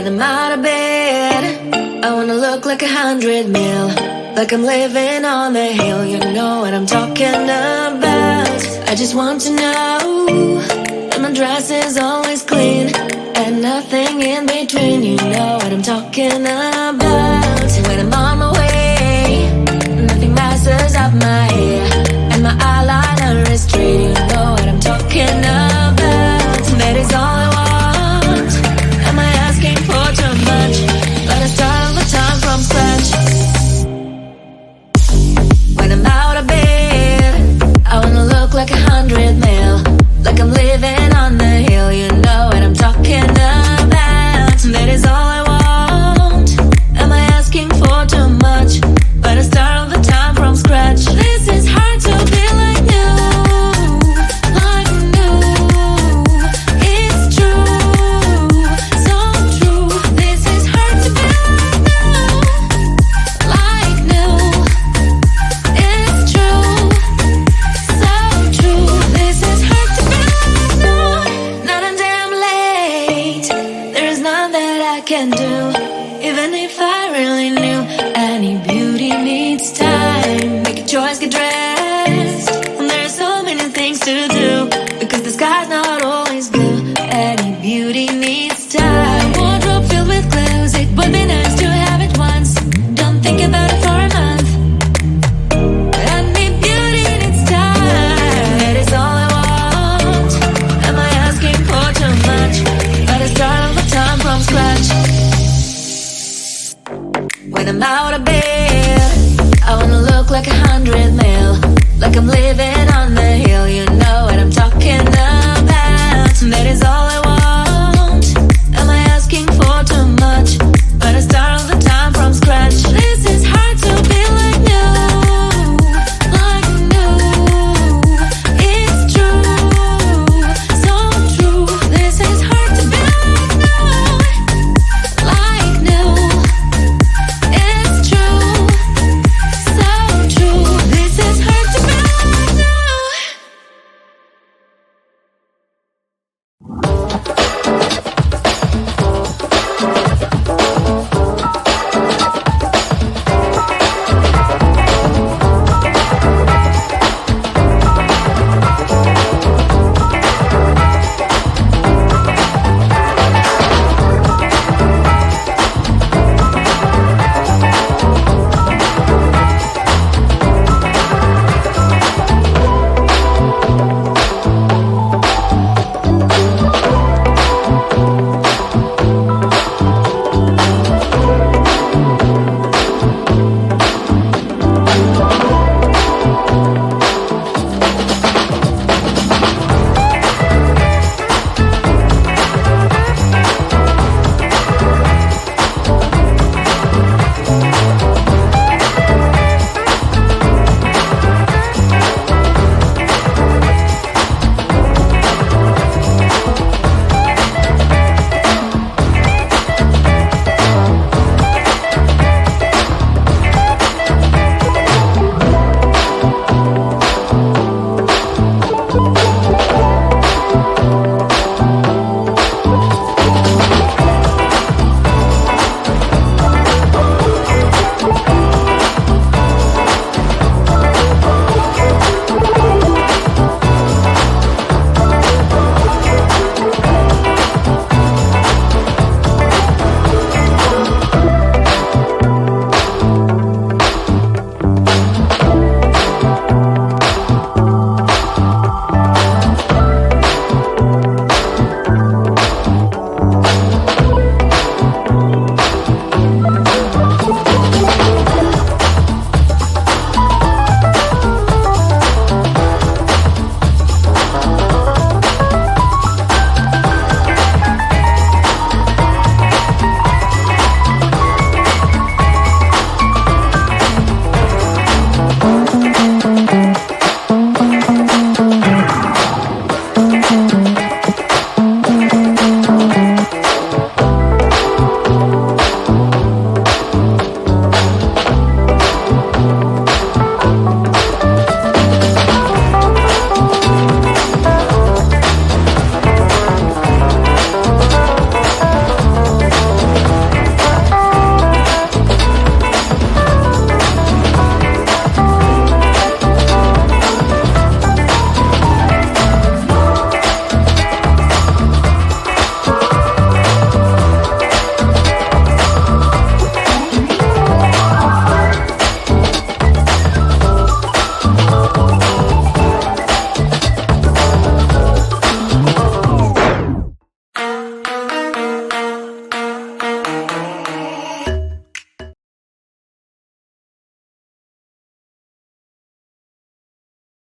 When I'm out of bed, I wanna look like 100 mil, like I'm living on the hill. You know what I'm talking about. I just want to know that my dress is always clean and nothing in between. You know what I'm talking about. When I'm on my way, nothing messes up my hair, and my eyeliner is straight. You know what I'm talking about. That is all I want. Am I asking for too much? Let us start all the time from scratch. When I'm out of bed, I wanna look like 100 mil, like I'm living on the hill. You know what I'm talking about. That is all I want. Am I asking for too much? Let us start all the time from scratch. This is hard to be like new, like new. It's true, so true. This is hard to be like new, it's true, so true. This is hard to be like new. Not until I'm late, there is none that I can do. Even if I really knew, any beauty needs time. Make a choice, get dressed, and there's so many things to do, because the sky's not always blue. Any beauty needs time. Wardrobe filled with clothes, it would be nice to have it once. Don't think about it for a month. Any beauty needs time. That is all I want. Am I asking for too much? Let us start all the time from scratch. When I'm out of bed, I wanna look like 100 mil, like I'm living on the hill. You know what I'm talking about. That is all I